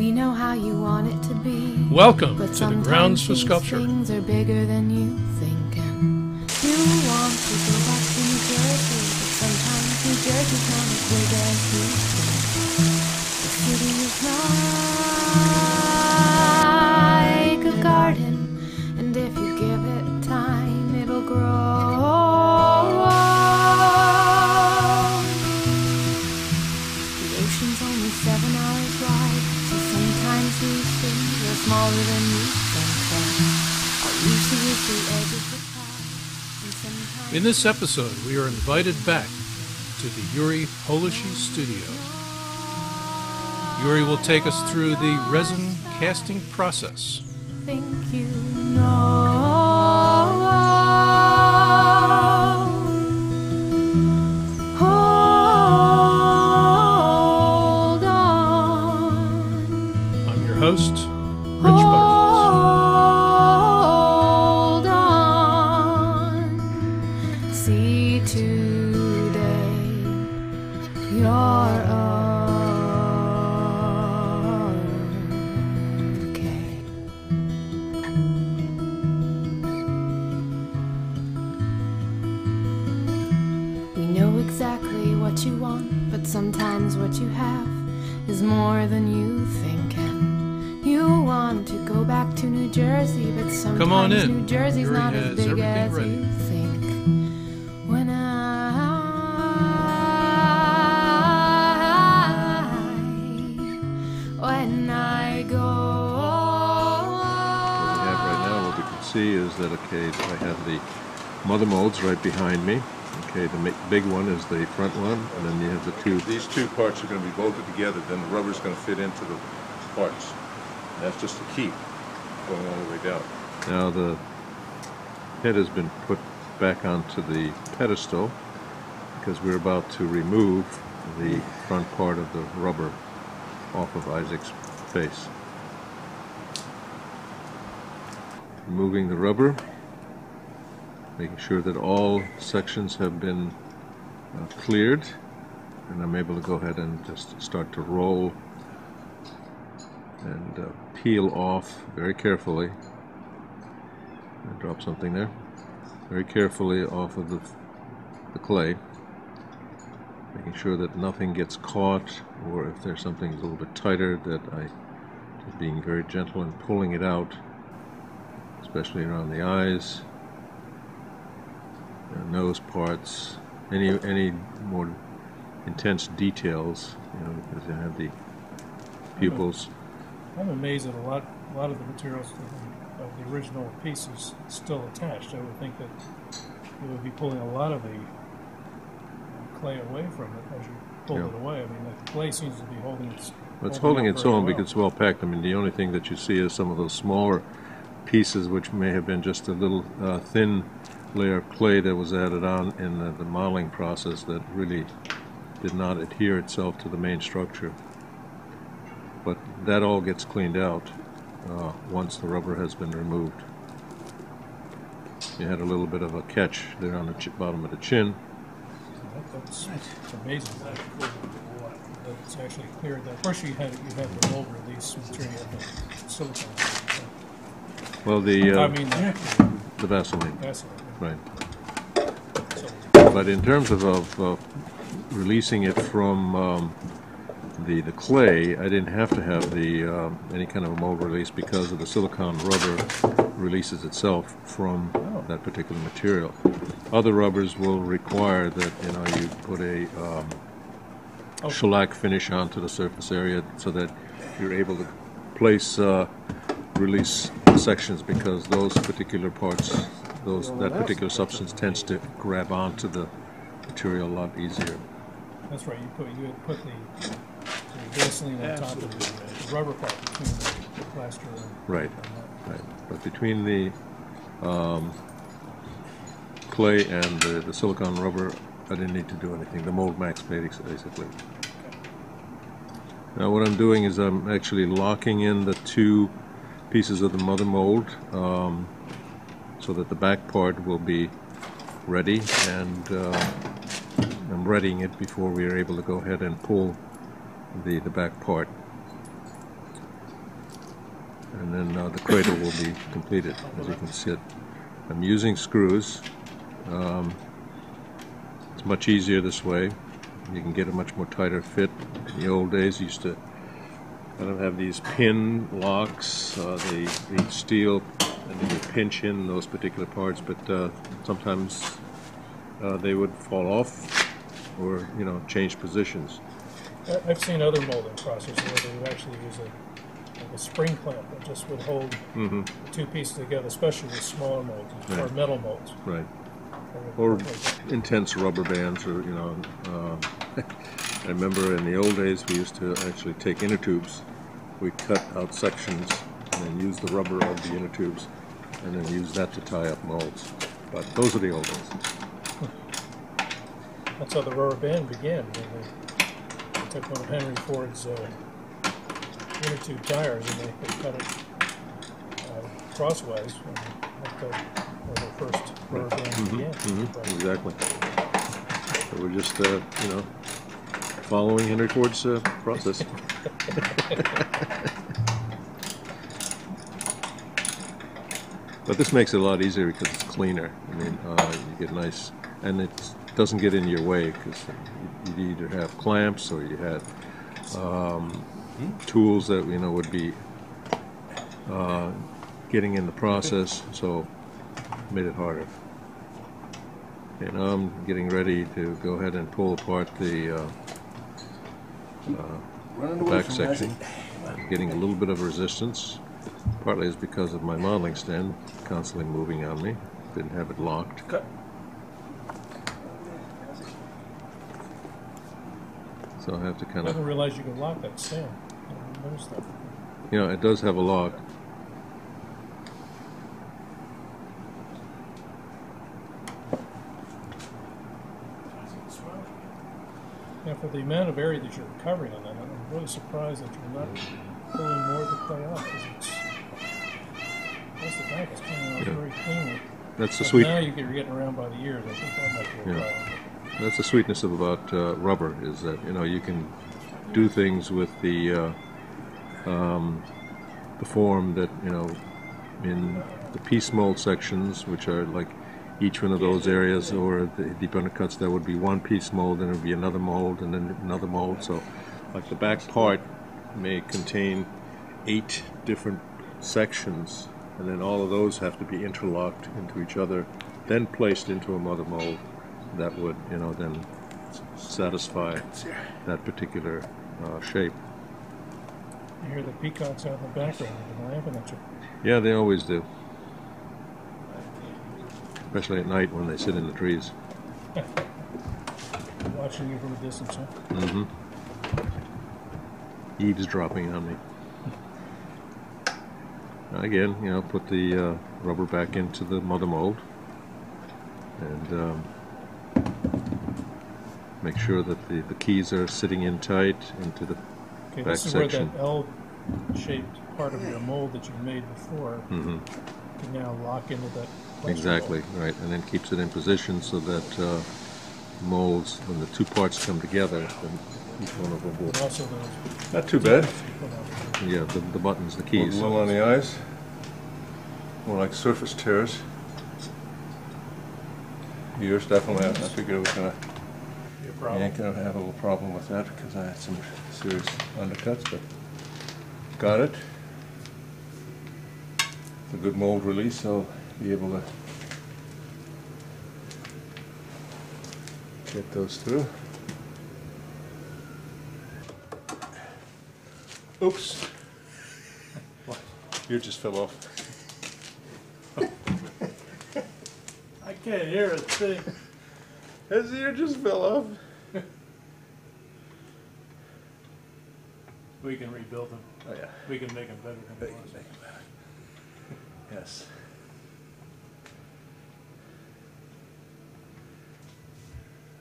We know how you want it to be. Welcome But to the Grounds for Sculpture. Things are bigger than you think, and you want to go back to New Jersey, but sometimes New Jersey's not as big as you think. The city is like a garden, and if you give it time, it'll grow. The ocean's only 7 hours wide, so sometimes these things are smaller than you think. All you see is the edge of the tide, and sometimes... In this episode, we are invited back to the Yuri Holishy studio. Yuri will take us through the resin casting process. Think you know. Hold on. I'm your host, Rich Butterfield. Hold on. See today you're okay. We know exactly what you want, but sometimes what you have is more than you think. And you want to go back to New Jersey, but sometimes Come on in. New Jersey's Yuri not as has big everything as ready. you think. When I go. What we have right now, what we can see is that, okay, I have the mother molds right behind me. Okay, the big one is the front one, and then you have the two. These two parts are going to be bolted together, then the rubber is going to fit into the parts. And that's just the key going all the way down. Now the head has been put back onto the pedestal because we're about to remove the front part of the rubber off of Isaac's face. Removing the rubber, making sure that all sections have been cleared, and I'm able to go ahead and just start to roll and peel off very carefully. I drop something there. Very carefully off of the clay, making sure that nothing gets caught, or if there's something a little bit tighter, that I just being very gentle and pulling it out, especially around the eyes, nose parts, any more intense details, because you have the pupils. I'm amazed that a lot of the materials of the original piece is still attached. I would think that you would be pulling a lot of the clay away from it as you pull it away. I mean, the clay seems to be holding its. Well, it's holding its own well. because it's well packed. I mean, the only thing that you see is some of those smaller pieces, which may have been just a little thin layer of clay that was added on in the modeling process that really did not adhere itself to the main structure. But that all gets cleaned out once the rubber has been removed. You had a little bit of a catch there on the bottom of the chin. That's amazing that it's actually cleared that. First, you had the mold release material, the silicone. Well, the Vaseline. Vaseline. Right. So, But in terms of releasing it from the clay, I didn't have to have the any kind of a mold release because of the silicone rubber releases itself from that particular material. Other rubbers will require that you put a shellac finish onto the surface area so that you're able to place release sections, because those particular parts, that particular substance tends to grab onto the material a lot easier. that's right. You had put the Vaseline on top of the rubber part between the plaster and Right. Right. But between the clay and the silicone rubber, I didn't need to do anything. The mold max basically. Now what I'm doing is I'm actually locking in the two pieces of the mother mold so that the back part will be ready, and I'm readying it before we are able to go ahead and pull the back part. and then the cradle will be completed, as you can see it. I'm using screws. It's much easier this way. You can get a much more tighter fit. In the old days, you used to kind of have these pin locks, the steel, and then you pinch in those particular parts, but sometimes they would fall off or, you know, change positions. I've seen other molding processes where they would actually use a spring clamp that just would hold the two pieces together, especially with smaller molds or metal molds. Right. Or intense rubber bands, or, you know, I remember in the old days we used to actually take inner tubes. We cut out sections and then use the rubber of the inner tubes and then use that to tie up molds. But those are the old days. That's how the rubber band began. They took one of Henry Ford's inner tube tires and they cut it crosswise. And that's where the first rubber band began. Exactly. So we're just, you know, following Henry Ford's process. But this makes it a lot easier because it's cleaner. I mean, you get nice, and it doesn't get in your way because you either have clamps or you had tools that, you know, would be getting in the process, so it made it harder. And now I'm getting ready to go ahead and pull apart the back section. I'm getting a little bit of resistance. Partly is because of my modeling stand constantly moving on me. Didn't have it locked. Cut. So I have to kind I didn't of, realize you could lock that stand. I didn't notice that. you know, it does have a lock. Now, for the amount of area that you're covering on that, I'm really surprised that you're not pulling more of the clay off, because the back is coming off very cleanly. That's the But sweet. now you're getting around by the ears. I think that might be a Yeah. problem. That's the sweetness of about rubber, is that, you know, you can do things with the form that, you know, in the piece mold sections, which are like each one of those areas, or the deep undercuts, there would be one piece mold, and there would be another mold, and then another mold. So, like the back part may contain 8 different sections, and then all of those have to be interlocked into each other, then placed into a mother mold that would, you know, then satisfy that particular shape. You hear the peacocks out in the background. They're laughing at you. Yeah, they always do. Especially at night when they sit in the trees. Watching you from a distance, huh? Mm-hmm. Eavesdropping on me. Now again, you know, put the rubber back into the mother mold, and make sure that the keys are sitting in tight into the Okay, back this is section. where that L-shaped part of your mold that you made before can now lock into that. place Exactly, mold. right, and then keeps it in position so that molds, when the two parts come together, then each one of them will. And also those Not too bad. buttons you put on. Yeah, the buttons, the A keys. little on the eyes, more like surface tears. Ears, definitely. I figured it was gonna. Be a problem. Yeah, gonna have a little problem with that because I had some serious undercuts, but got it. It's a good mold release, so I'll be able to get those through. Oops. What? Ear just fell off. I can't hear a thing. His ear just fell off. We can rebuild them. Oh yeah. We can make them better than it was. Yes.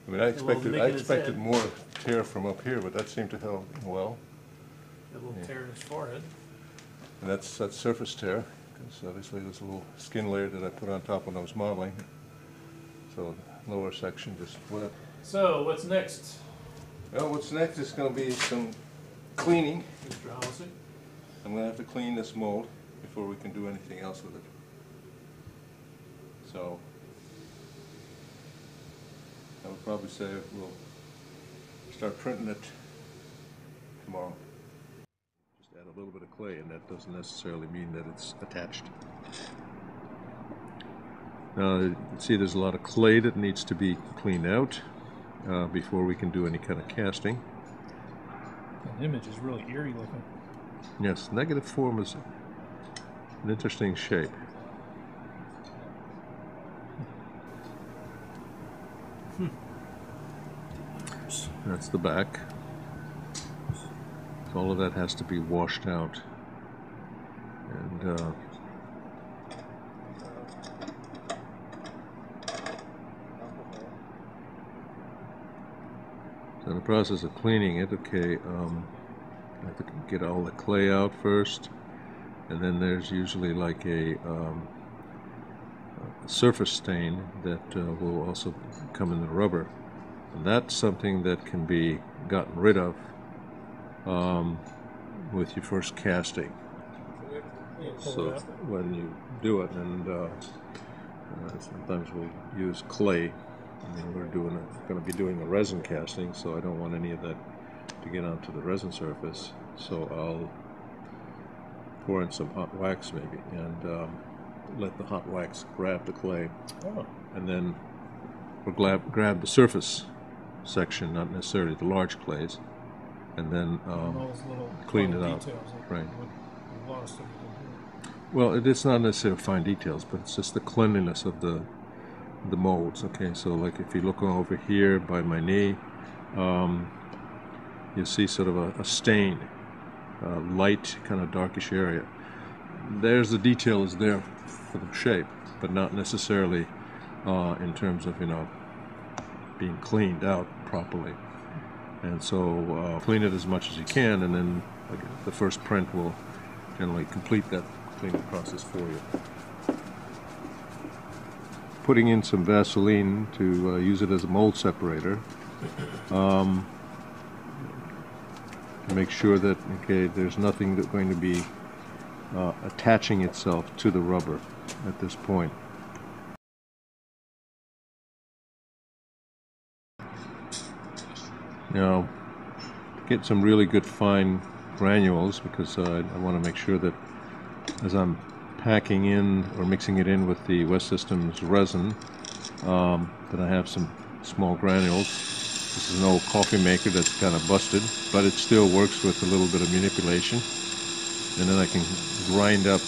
I mean, I expected more tear from up here, but that seemed to help well. A little Yeah. tear in his forehead. And that's surface tear, because obviously there's a little skin layer that I put on top when I was modeling. So the lower section just wet. So, what's next, Well, what's next is going to be some cleaning. Mr. Hollisey? I'm going to have to clean this mold. before we can do anything else with it. So I would probably say we'll start printing it tomorrow. Just add a little bit of clay, and that doesn't necessarily mean that it's attached. Now, you can see there's a lot of clay that needs to be cleaned out before we can do any kind of casting. The image is really eerie looking. Yes, negative form is an interesting shape. That's the back. So all of that has to be washed out. And so in the process of cleaning it, okay, I have to get all the clay out first, and then there's usually like a surface stain that will also come in the rubber. And that's something that can be gotten rid of with your first casting. So when you do it, and sometimes we'll use clay. I mean, we're going to be doing a resin casting, so I don't want any of that to get onto the resin surface. So I'll pour in some hot wax maybe, and let the hot wax grab the clay, and then we'll grab the surface section, not necessarily the large clays, and then clean it out. Right. Well, it's not necessarily fine details, but it's just the cleanliness of the molds. Okay, so like if you look over here by my knee, you see sort of a stain, light, kind of darkish area. There's the detail is there for the shape, but not necessarily in terms of, you know, being cleaned out properly. And so clean it as much as you can, and then the first print will generally complete that cleaning process for you. Putting in some Vaseline to use it as a mold separator. To make sure that, okay, there's nothing that's going to be attaching itself to the rubber at this point. Now, get some really good fine granules, because I want to make sure that as I'm packing in or mixing it in with the West Systems resin, that I have some small granules. This is an old coffee maker that's kind of busted, but it still works with a little bit of manipulation. And then I can grind up,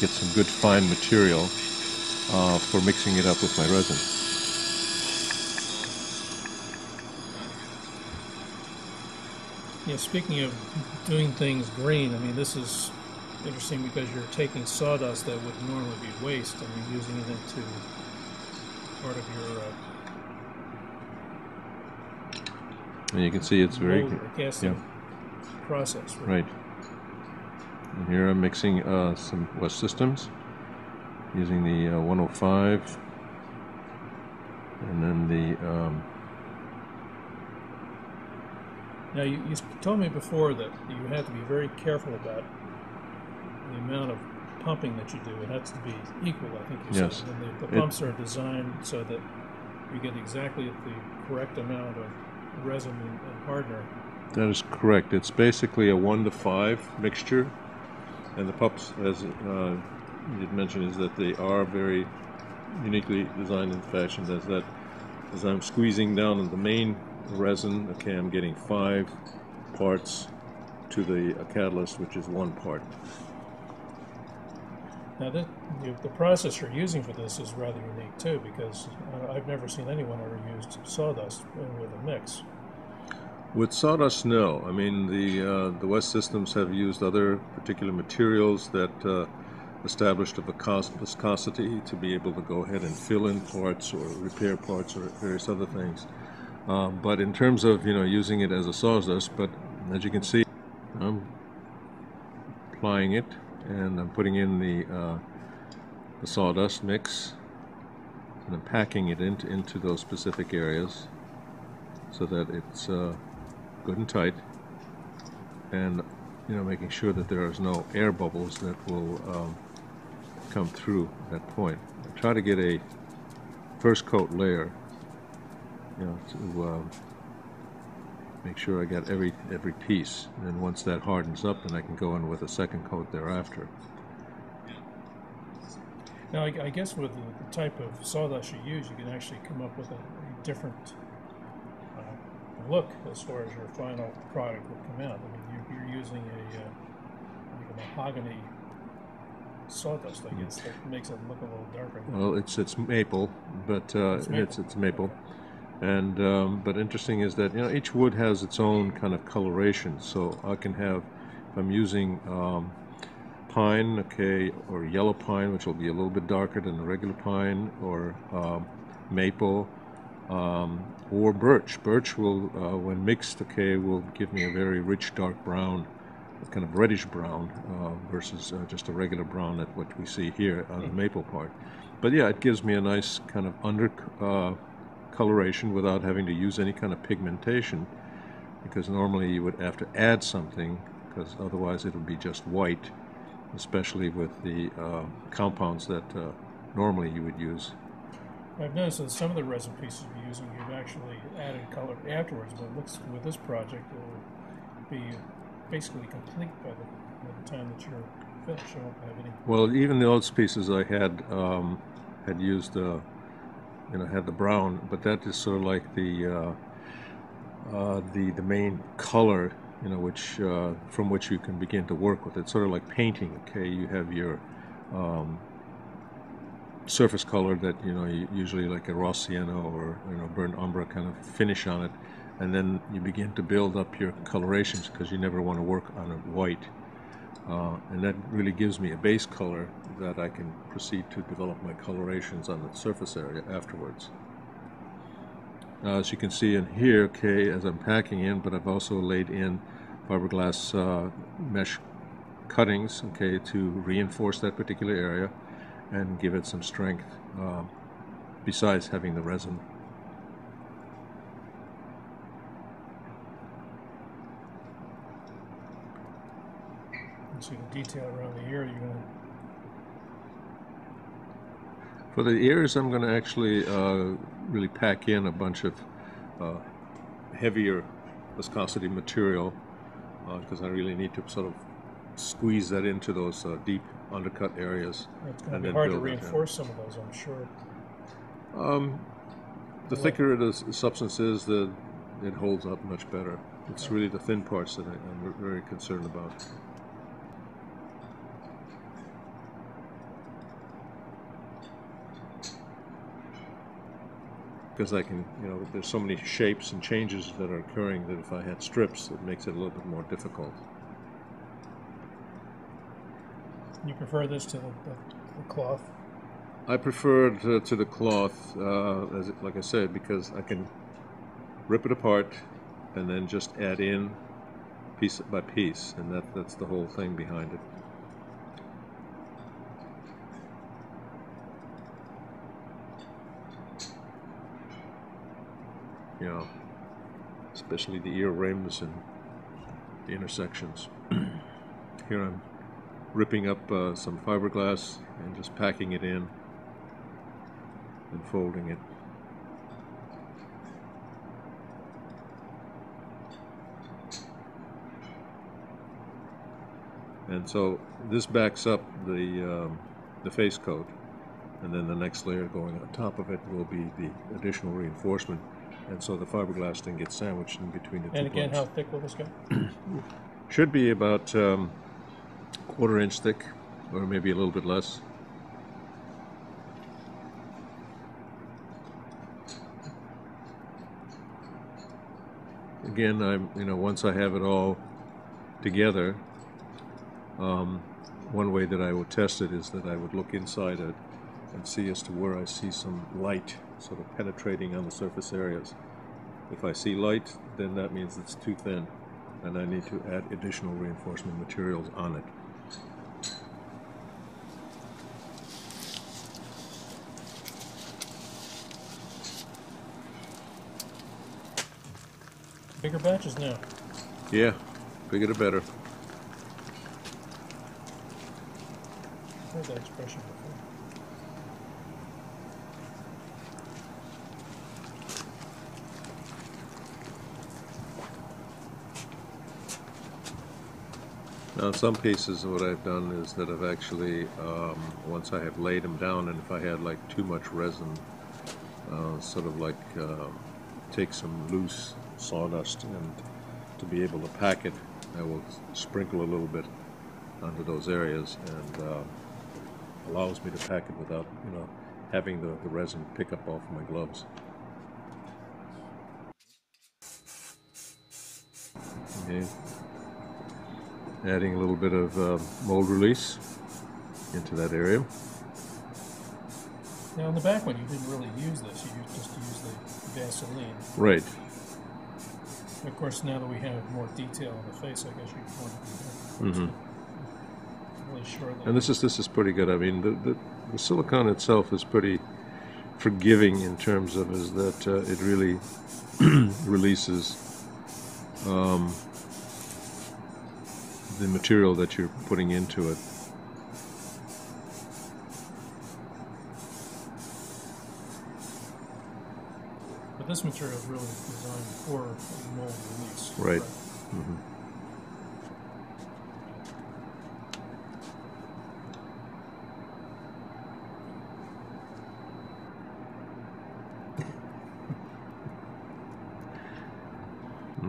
get some good fine material for mixing it up with my resin. Yeah, speaking of doing things green, I mean, this is interesting because you're taking sawdust that would normally be waste and you're using it into part of your and you can see it's very casting process. Right. And here I'm mixing some West Systems using the 105, and then the now you told me before that you have to be very careful about the amount of pumping that you do. It has to be equal, I think you yes. said. And the pumps are designed so that you get exactly the correct amount of resin and hardener. That is correct. It's basically a 1-to-5 mixture, and the pumps, as you'd mentioned, is that they are very uniquely designed and fashioned as that. As I'm squeezing down on the main resin, okay, I'm getting 5 parts to the catalyst, which is 1 part. Now, the process you're using for this is rather unique too, because I've never seen anyone ever used sawdust with a mix. With sawdust, no. I mean, the West Systems have used other particular materials that established a viscosity to be able to go ahead and fill in parts or repair parts or various other things. But in terms of, using it as a sawdust, but as you can see, I'm applying it and I'm putting in the sawdust mix, and I'm packing it into those specific areas so that it's good and tight. And making sure that there is no air bubbles that will come through that point. I try to get a first coat layer, to make sure I got every piece. And then once that hardens up, then I can go in with a second coat thereafter. Now, I guess with the type of sawdust you use, you can actually come up with a different look as far as your final product will come out. I mean, you're using like a mahogany sawdust, I guess, that makes it look a little darker. Well, it's maple, but it's maple. And but interesting is that each wood has its own kind of coloration. So I can have, if I'm using pine, okay, or yellow pine, which will be a little bit darker than the regular pine, or maple, or birch. Birch will, when mixed, okay, will give me a very rich dark brown, kind of reddish brown, versus just a regular brown that what we see here on the maple part. But yeah, it gives me a nice kind of under coloration without having to use any kind of pigmentation, because normally you would have to add something, because otherwise it would be just white, especially with the compounds that normally you would use. I've noticed that some of the resin pieces you're using, you've actually added color afterwards, but it looks, with this project, it will be basically complete by the time that you're finished. You won't have any. Well, even those pieces I had used, had the brown, but that is sort of like the main color, which from which you can begin to work with. It's sort of like painting. Okay, you have your surface color that usually like a raw sienna or burnt umber kind of finish on it, and then you begin to build up your colorations, because you never want to work on it white, and that really gives me a base color that I can proceed to develop my colorations on the surface area afterwards. Now, as you can see in here, okay, as I'm packing in, but I've also laid in fiberglass mesh cuttings, okay, to reinforce that particular area and give it some strength, besides having the resin. You see the detail around the ear. You're going to. For the ears, I'm going to actually really pack in a bunch of heavier viscosity material, because I really need to sort of squeeze that into those deep undercut areas. It's going to be hard to reinforce some of those, I'm sure. The thicker the substance is, it holds up much better. It's really the thin parts that I'm very concerned about. Because I can, there's so many shapes and changes that are occurring that if I had strips, it makes it a little bit more difficult. You prefer this to the cloth? I prefer it to the cloth, like I said, because I can rip it apart and then just add in piece by piece, and that's the whole thing behind it. Especially the ear rims and the intersections. Here I'm ripping up some fiberglass and just packing it in and folding it. And so this backs up the face coat, and then the next layer going on top of it will be the additional reinforcement. And so the fiberglass then gets sandwiched in between the two And again, plates. how thick will this go? Should be about 1/4 inch thick, or maybe a little bit less. Again, once I have it all together, one way that I would test it is that I would look inside it and see as to where I see some light sort of penetrating on the surface areas. If I see light, then that means it's too thin, and I need to add additional reinforcement materials on it. Bigger batches now. Yeah, bigger the better. heard that expression before. Now, in some cases, what I've done is that I've actually, once I have laid them down, and if I had like too much resin, sort of like take some loose sawdust, and to be able to pack it, I will sprinkle a little bit onto those areas, and allows me to pack it without, having the resin pick up off my gloves. Okay. Adding a little bit of mold release into that area. Now, in the back one, you didn't really use this. You just used the Vaseline. Right. And of course, now that we have more detail on the face, I guess you want to be really sure that. And this is pretty good. I mean, the silicone itself is pretty forgiving in terms of is that it really releases the material that you're putting into it. But this material is really designed for mold release. Right.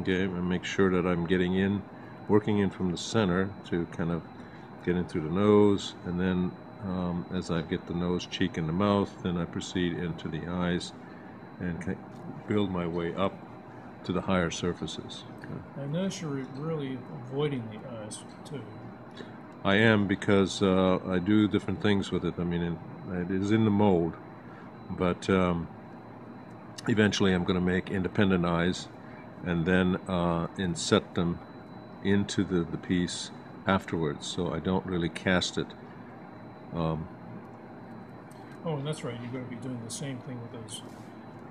Okay, and make sure that I'm working in from the center to kind of get in through the nose, and then as I get the nose, cheek, and the mouth, then I proceed into the eyes and build my way up to the higher surfaces. Okay. I notice you're really avoiding the eyes too. I am, because I do different things with it. I mean, it is in the mold, but eventually I'm going to make independent eyes and then inset them into the piece afterwards, so I don't really cast it. Oh, and that's right, you're going to be doing the same thing with those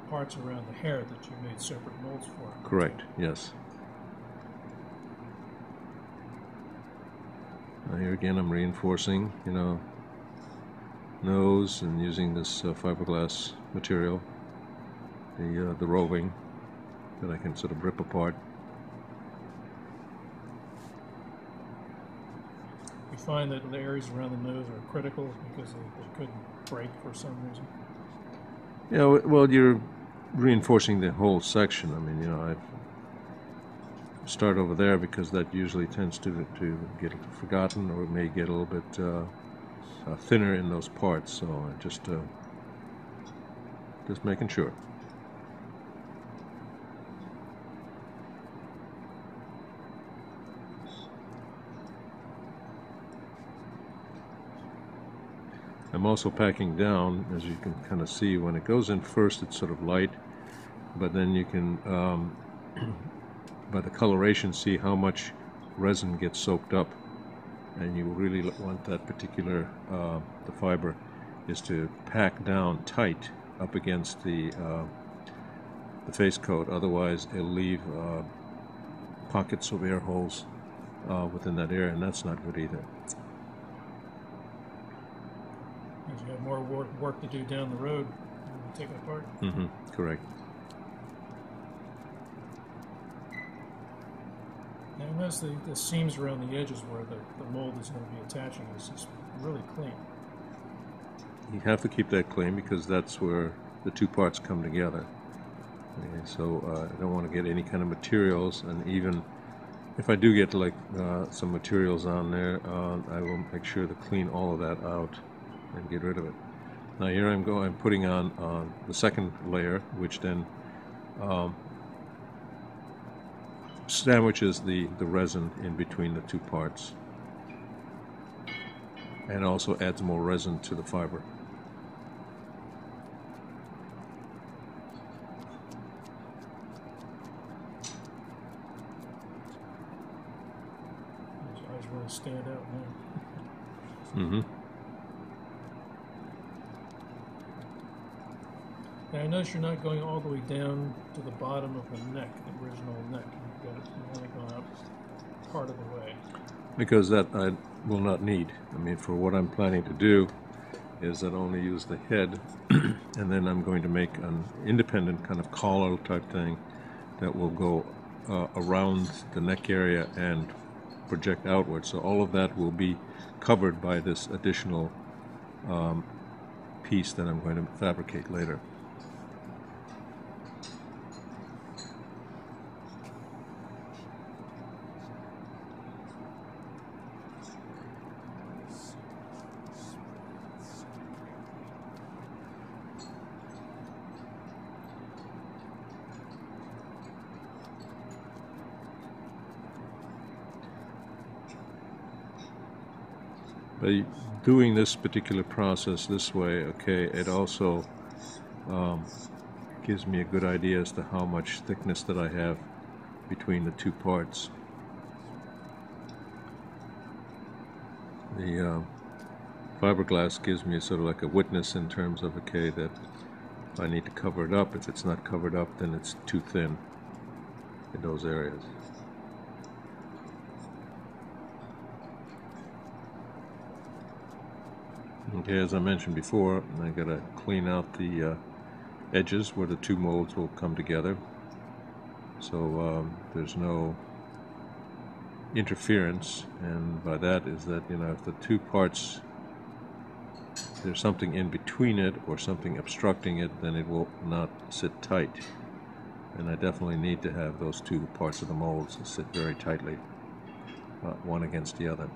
parts around the hair that you made separate molds for. Correct, yes. Now here again I'm reinforcing, nose, and using this fiberglass material, the roving, that I can sort of rip apart. You find that the areas around the nose are critical because they couldn't break for some reason? Yeah, well, you're reinforcing the whole section. I mean, I start over there because that usually tends to get forgotten, or it may get a little bit thinner in those parts. So I just making sure. I'm also packing down, as you can kind of see. When it goes in first, it's sort of light, but then you can, by the coloration, see how much resin gets soaked up, and you really want that particular, the fiber, is to pack down tight up against the face coat. Otherwise, it'll leave pockets of air holes within that area, and that's not good either. You have more work to do down the road when you take it apart. Correct. Now, notice the seams around the edges where the mold is going to be attaching is just really clean. You have to keep that clean because that's where the two parts come together. Okay, so I don't want to get any kind of materials, and even if I do get like some materials on there, I will make sure to clean all of that out and get rid of it. Now here I'm putting on the second layer, which then sandwiches the resin in between the two parts, and also adds more resin to the fiber. Those eyes really stand out now. Now, I notice you're not going all the way down to the bottom of the neck, the original neck. You've only gone up part of the way. because that I will not need. I mean, for what I'm planning to do is that only use the head, and then I'm going to make an independent kind of collar type thing that will go around the neck area and project outward. So all of that will be covered by this additional piece that I'm going to fabricate later. By doing this particular process this way, okay, it also gives me a good idea as to how much thickness that I have between the two parts. The fiberglass gives me sort of like a witness in terms of, okay, that I need to cover it up. If it's not covered up, then it's too thin in those areas. Okay, as I mentioned before, I gotta clean out the edges where the two molds will come together, so there's no interference. And by that is that, you know, if the two parts, there's something in between it or something obstructing it, then it will not sit tight. And I definitely need to have those two parts of the molds sit very tightly, one against the other.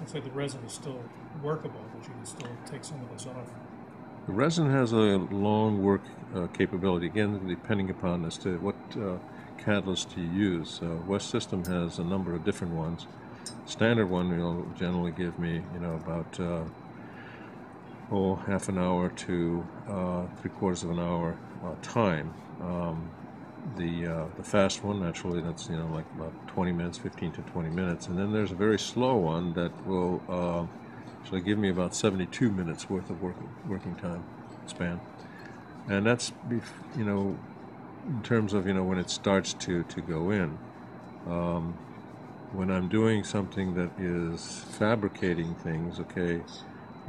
So the resin is still workable, but you can still take some of this off. The resin has a long work capability, again, depending upon as to what catalyst you use. West System has a number of different ones. Standard one will generally give me, you know, about half an hour to 3/4 of an hour time. The fast one, naturally, that's, you know, like about 20 minutes, 15 to 20 minutes. And then there's a very slow one that will actually give me about 72 minutes worth of working time span. And that's, you know, in terms of, you know, when it starts to go in. When I'm doing something that is fabricating things, okay,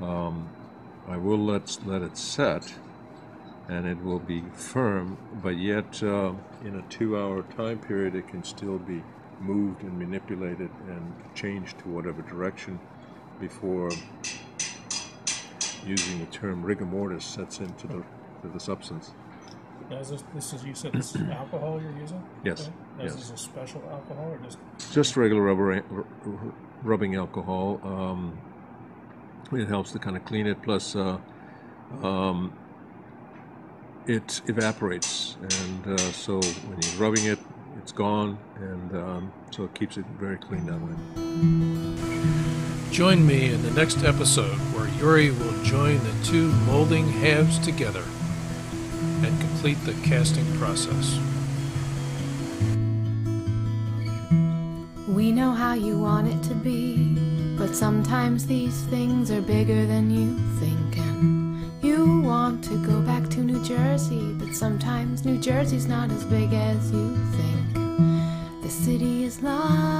I will let it set, and it will be firm, but yet in a 2-hour time period it can still be moved and manipulated and changed to whatever direction before using the term rigor mortis sets into the substance. Now, this is, you said this is alcohol you're using? Yes. Okay. Now, Yes. Is this a special alcohol or Just regular rubbing alcohol. It helps to kind of clean it, plus it evaporates, and so when you're rubbing it, it's gone, and so it keeps it very clean that way. Join me in the next episode where Yuri will join the two molding halves together and complete the casting process. We know how you want it to be, but sometimes these things are bigger than you think, and you want to go back to New Jersey, but sometimes New Jersey's not as big as you think. The city is large